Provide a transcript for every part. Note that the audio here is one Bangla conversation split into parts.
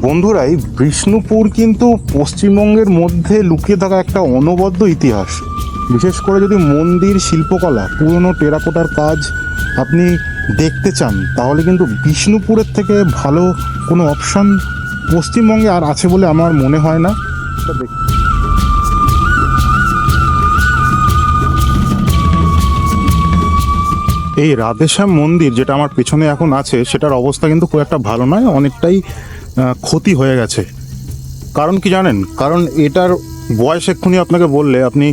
বন্ধুরা, এই বিষ্ণুপুর কিন্তু পশ্চিমবঙ্গের মধ্যে লুকিয়ে থাকা একটা অনবদ্য ইতিহাস। বিশেষ করে যদি মন্দির শিল্পকলা, পুরনো টেরাকোটার কাজ আপনি দেখতে চান, তাহলে কিন্তু বিষ্ণুপুরের থেকে ভালো কোনো অপশন পশ্চিমবঙ্গে আর আছে বলে আমার মনে হয় না। এই রাধেশ্যাম মন্দির যেটা আমার পেছনে এখন আছে, সেটার অবস্থা কিন্তু খুব একটা ভালো নয়, অনেকটাই ক্ষতি হয়ে গেছে। কারণ কি জানেন? কারণ এটার বয়স এক্ষুনি আপনাকে বললে আপনি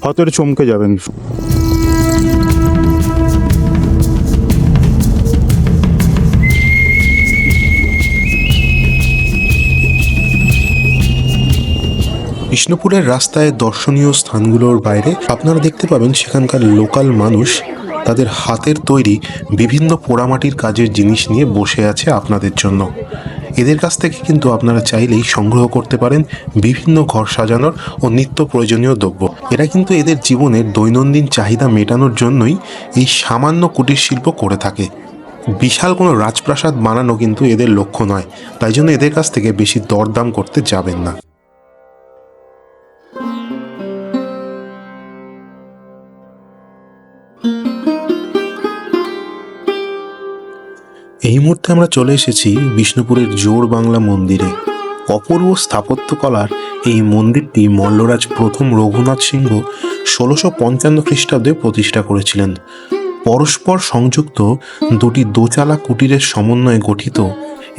হয়তো এটা চমকে যাবেন। বিষ্ণুপুরের রাস্তায় দর্শনীয় স্থানগুলোর বাইরে আপনারা দেখতে পাবেন সেখানকার লোকাল মানুষ তাদের হাতের তৈরি বিভিন্ন পোড়ামাটির কাজের জিনিস নিয়ে বসে আছে আপনাদের জন্য। এদের কাছ থেকে কিন্তু আপনারা চাইলেই সংগ্রহ করতে পারেন বিভিন্ন ঘর সাজানোর ও নিত্য প্রয়োজনীয় দ্রব্য। এরা কিন্তু এদের জীবনের দৈনন্দিন চাহিদা মেটানোর জন্যই এই সামান্য কুটির শিল্প করে থাকে। বিশাল কোনো রাজপ্রাসাদ বানানো কিন্তু এদের লক্ষ্য নয়, তাই জন্য এদের কাছ থেকে বেশি দরদাম করতে যাবেন না। এই মুহূর্তে আমরা চলে এসেছি বিষ্ণুপুরের জোড় বাংলা মন্দিরে। অপূর্ব স্থাপত্যকলার এই মন্দিরটি মল্লরাজ প্রথম রঘুনাথ সিংহ 1655 খ্রিস্টাব্দে প্রতিষ্ঠা করেছিলেন। পরস্পর সংযুক্ত দুটি দোচালা কুটিরের সমন্বয়ে গঠিত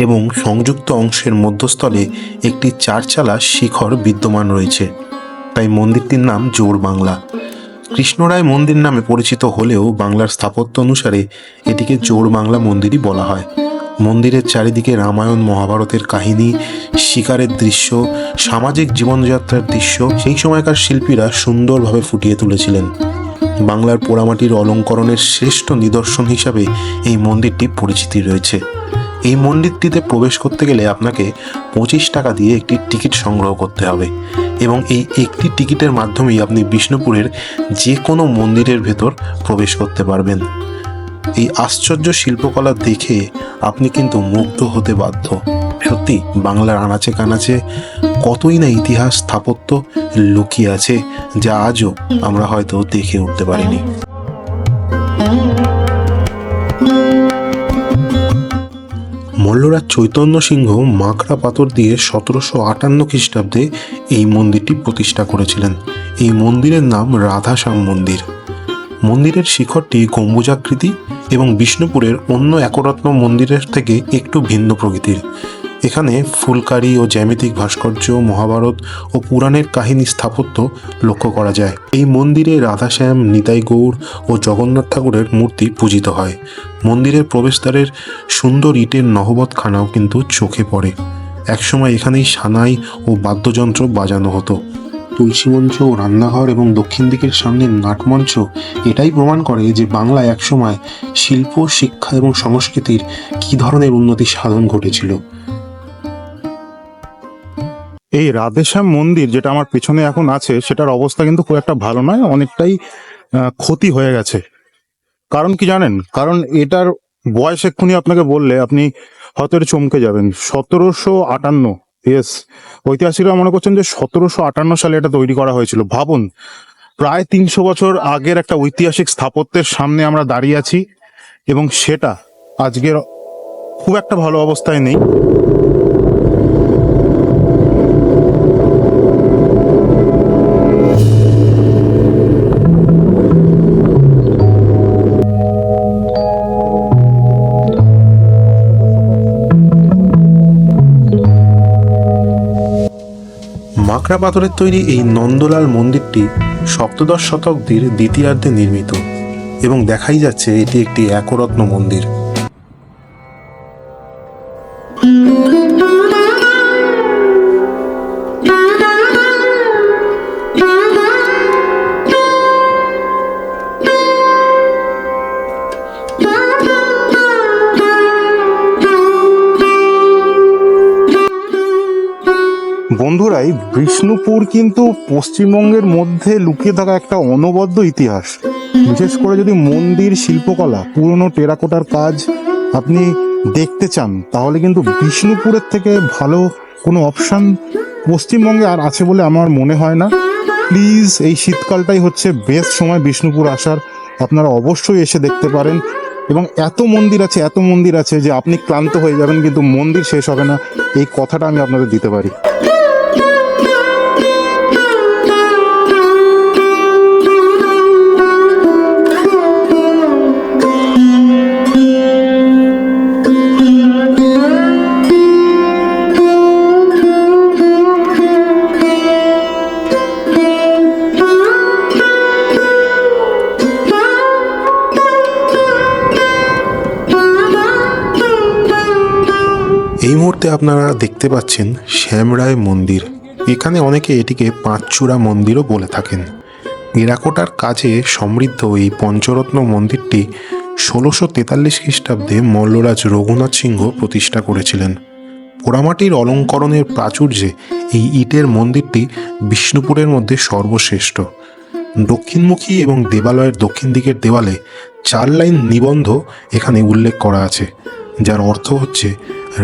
এবং সংযুক্ত অংশের মধ্যস্থলে একটি চারচালা শিখর বিদ্যমান রয়েছে, তাই মন্দিরটির নাম জোড় বাংলা। কৃষ্ণরায় মন্দির নামে পরিচিত হলেও বাংলার স্থাপত্য অনুসারে এটিকে জোড় বাংলা মন্দিরই বলা হয়। মন্দিরের চারিদিকে রামায়ণ মহাভারতের কাহিনী, শিকারের দৃশ্য, সামাজিক জীবনযাত্রার দৃশ্য সেই সময়কার শিল্পীরা সুন্দরভাবে ফুটিয়ে তুলেছিলেন। বাংলার পোড়ামাটির অলঙ্করণের শ্রেষ্ঠ নিদর্শন হিসাবে এই মন্দিরটি পরিচিতি রয়েছে। এই মন্দিরটিতে প্রবেশ করতে গেলে আপনাকে 25 টাকা দিয়ে একটি টিকিট সংগ্রহ করতে হবে এবং এই একটি টিকিটের মাধ্যমেই আপনি বিষ্ণুপুরের যে কোনো মন্দিরের ভেতর প্রবেশ করতে পারবেন। এই আশ্চর্য শিল্পকলা দেখে আপনি কিন্তু মুগ্ধ হতে বাধ্য। সত্যি বাংলার আনাচে কানাচে কতই না ইতিহাস স্থাপত্য লুকিয়ে আছে, যা আজও আমরা হয়তো দেখে উঠতে পারিনি। মল্লরাজ চৈতন্য সিংহ মাকড়া পাথর দিয়ে 1758 খ্রিস্টাব্দে এই মন্দিরটি প্রতিষ্ঠা করেছিলেন। এই মন্দিরের নাম রাধাশ্যাম মন্দির। মন্দিরের শিখরটি গম্বুজাকৃতি এবং বিষ্ণুপুরের অন্য একরত্ন মন্দিরের থেকে একটু ভিন্ন প্রকৃতির। এখানে ফুলকারি ও জ্যামিতিক ভাস্কর্য, মহাভারত ও পুরাণের কাহিনী স্থাপত্য লক্ষ্য করা যায়। এই মন্দিরে রাধাশ্যাম, নিতাই গৌর ও জগন্নাথ ঠাকুরের মূর্তি পূজিত হয়। মন্দিরের প্রবেশদ্বারের সুন্দর ইটের নহবতখানাও কিন্তু চোখে পড়ে। একসময় এখানেই সানাই ও বাদ্যযন্ত্র বাজানো হতো। তুলসী মঞ্চ ও রান্নাঘর এবং দক্ষিণ দিকের সামনে নাটমঞ্চ এটাই প্রমাণ করে যে বাংলায় একসময় শিল্প, শিক্ষা এবং সংস্কৃতির কী ধরনের উন্নতি সাধন ঘটেছিল। এই রাধেশ্যাম মন্দির যেটা আমার পেছনে এখন আছে, সেটার অবস্থা কিন্তু খুব একটা ভালো নয়, অনেকটাই ক্ষতি হয়ে গেছে। কারণ কি জানেন? কারণ এটার বয়স এক্ষুনি আপনাকে বললে আপনি হয়তো এটা চমকে যাবেন। 1758, ইয়েস, ঐতিহাসিকরা মনে করছেন যে 1758 সালে এটা তৈরি করা হয়েছিল। ভাবুন, প্রায় 300 বছর আগের একটা ঐতিহাসিক স্থাপত্যের সামনে আমরা দাঁড়িয়ে আছি এবং সেটা আজকের খুব একটা ভালো অবস্থায় নেই। মাকড়া পাথরের তৈরি এই নন্দলাল মন্দিরটি সপ্তদশ শতাব্দীর দ্বিতীয়ার্ধে নির্মিত এবং দেখাই যাচ্ছে এটি একটি একরত্ন মন্দির। বন্ধুরা, এই বিষ্ণুপুর কিন্তু পশ্চিমবঙ্গের মধ্যে লুকিয়ে থাকা একটা অনবদ্য ইতিহাস। বিশেষ করে যদি মন্দির শিল্পকলা, পুরনো টেরাকোটার কাজ আপনি দেখতে চান, তাহলে কিন্তু বিষ্ণুপুরের থেকে ভালো কোনো অপশান পশ্চিমবঙ্গে আর আছে বলে আমার মনে হয় না। প্লিজ, এই শীতকালটাই হচ্ছে বেস্ট সময় বিষ্ণুপুর আসার। আপনারা অবশ্যই এসে দেখতে পারেন। এবং এত মন্দির আছে যে আপনি ক্লান্ত হয়ে যাবেন, কিন্তু মন্দির শেষ হবে না, এই কথাটা আমি আপনাদের দিতে পারি। এই মুহূর্তে আপনারা দেখতে পাচ্ছেন শ্যামরায় মন্দির। এখানে অনেকে এটিকে পাঁচচূড়া মন্দিরও বলে থাকেন। টেরাকোটার কাজে সমৃদ্ধ এই পঞ্চরত্ন মন্দিরটি 1643 খ্রিস্টাব্দে মল্লরাজ রঘুনাথ সিংহ প্রতিষ্ঠা করেছিলেন। পোড়ামাটির অলঙ্করণের প্রাচুর্যে এই ইটের মন্দিরটি বিষ্ণুপুরের মধ্যে সর্বশ্রেষ্ঠ। দক্ষিণমুখী এবং দেবালয়ের দক্ষিণ দিকের দেওয়ালে 4 লাইন নিবন্ধ এখানে উল্লেখ করা আছে, যার অর্থ হচ্ছে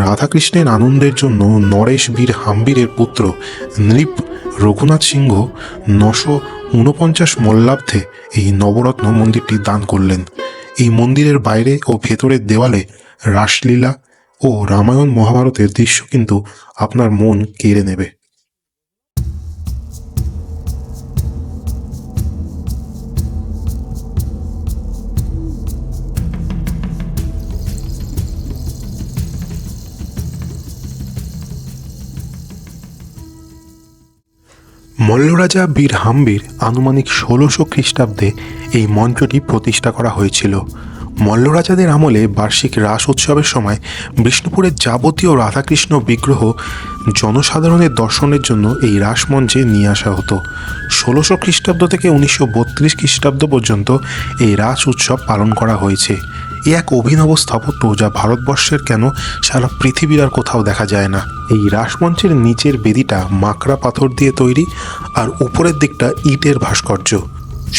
রাধাকৃষ্ণের আনন্দের জন্য নরেশ বীর হাম্বিরের পুত্র নৃপ রঘুনাথ সিংহ 949 মল্লাব্ধে এই নবরত্ন মন্দিরটি দান করলেন। এই মন্দিরের বাইরে ও ভেতরের দেওয়ালে রাসলীলা ও রামায়ণ মহাভারতের দৃশ্য কিন্তু আপনার মন কেড়ে নেবে। মল্লরাজা বীর হাম্বির আনুমানিক 1600 খ্রিস্টাব্দে এই মঞ্চটি প্রতিষ্ঠা করা হয়েছিল। মল্লরাজাদের আমলে বার্ষিক রাস উৎসবের সময় বিষ্ণুপুরের যাবতীয় রাধাকৃষ্ণ বিগ্রহ জনসাধারণের দর্শনের জন্য এই রাসমঞ্চে নিয়ে আসা হতো। 1600 খ্রিস্টাব্দ থেকে 1932 খ্রিস্টাব্দ পর্যন্ত এই রাস উৎসব পালন করা হয়েছে। এ এক অভিনব স্থাপত্য যা ভারতবর্ষের কেন সারা পৃথিবীর আর কোথাও দেখা যায় না। এই রাসমঞ্চের নিচের বেদিটা মাকড়া পাথর দিয়ে তৈরি, আর উপরের দিকটা ইটের ভাস্কর্য।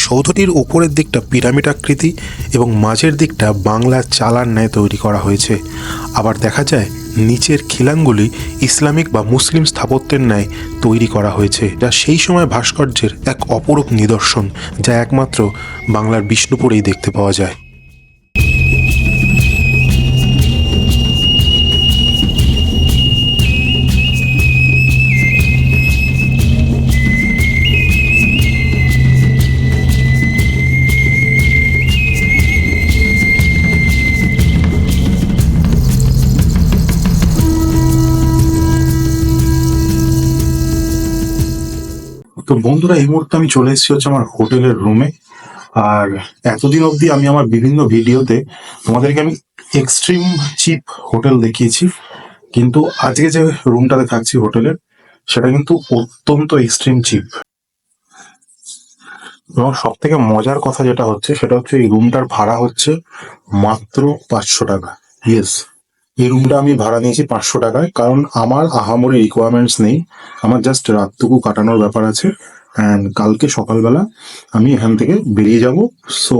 সৌধটির উপরের দিকটা পিরামিড আকৃতি এবং মাঝের দিকটা বাংলার চালার ন্যায় তৈরি করা হয়েছে। আবার দেখা যায় নিচের খিলানগুলি ইসলামিক বা মুসলিম স্থাপত্যের ন্যায় তৈরি করা হয়েছে, যা সেই সময় ভাস্কর্যের এক অপরূপ নিদর্শন, যা একমাত্র বাংলার বিষ্ণুপুরেই দেখতে পাওয়া যায়। তো বন্ধুরা, এই মুহূর্তে আমি চলে এসেছি হচ্ছে আমার হোটেলের রুমে। আর এতদিন অবধি আমি আমার বিভিন্ন ভিডিওতে তোমাদেরকে আমি এক্সট্রিম চিপ হোটেল দেখিয়েছি, কিন্তু আজকে যে রুমটাতে থাকছি হোটেলের, সেটা কিন্তু অত্যন্ত এক্সট্রিম চিপ। এবং সব থেকে মজার কথা যেটা হচ্ছে, সেটা হচ্ছে এই রুমটার ভাড়া হচ্ছে মাত্র 500 টাকা। ইয়েস, এই রুমটা আমি ভাড়া নিয়েছি 500 টাকায়, কারণ আমার আহামরি রিকোয়ারমেন্টস নেই। আমার জাস্ট রাতটুকু কাটানোর ব্যাপার আছে, অ্যান্ড কালকে সকালবেলা আমি এখান থেকে বেরিয়ে যাব। সো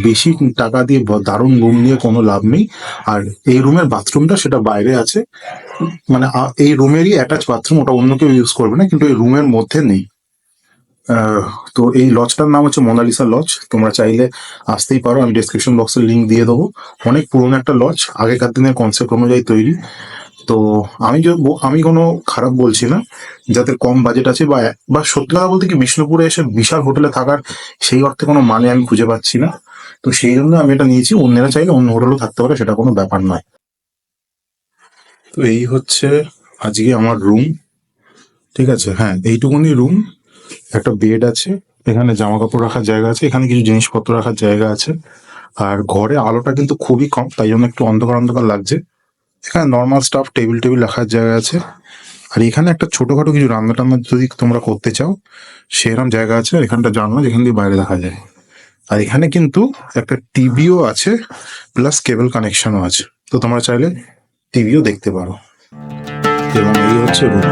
বেশি টাকা দিয়ে দারুণ রুম নিয়ে কোনো লাভ নেই। আর এই রুমের বাথরুমটা সেটা বাইরে আছে, মানে এই রুমেরই অ্যাটাচ বাথরুম, ওটা অন্য কেউ ইউজ করবে না, কিন্তু এই রুমের মধ্যে নেই। তো এই লজটার নাম হচ্ছে মোনালিসা লজ। তোমরা চাইলে আসতেই পারো, আমি ডিসক্রিপশন বক্সে লিঙ্ক দিয়ে দেবো। অনেক পুরোনো একটা লজ, আগেকার দিনের কনসেপ্ট অনুযায়ী তৈরি। তো আমি কোনো খারাপ বলছি না, যাদের কম বাজেট আছে বা সত্যি কথা বলতে কি, বিষ্ণুপুরে এসে বিশাল হোটেলে থাকার সেই অর্থে কোনো মানে আমি খুঁজে পাচ্ছি না। তো সেই জন্য আমি এটা নিয়েছি। অন্যেরা চাইলে অন্য হোটেলও থাকতে পারে, সেটা কোনো ব্যাপার নয়। তো এই হচ্ছে আজকে আমার রুম, ঠিক আছে। হ্যাঁ, এইটুকুনি রুম, একটা বেড আছে, এখানে জামা কাপড় রাখার জায়গা আছে, এখানে কিছু জিনিসপত্র রাখার জায়গা আছে। আর ঘরে আলোটা কিন্তু খুবই কম, তাই জন্য একটু অন্ধকার অন্ধকার লাগছে। এখানে নর্মাল স্টাফ, টেবিল রাখার জায়গা আছে। আর এখানে একটা ছোটখাটো কিছু রান্না টান্না যদি তোমরা করতে চাও, সেরকম জায়গা আছে। এখানটা জানলা, যেখান দিয়ে বাইরে দেখা যায়। আর এখানে কিন্তু একটা টিভিও আছে, প্লাস কেবল কানেকশনও আছে, তো তোমরা চাইলে টিভিও দেখতে পারো। এবং এই হচ্ছে রুম।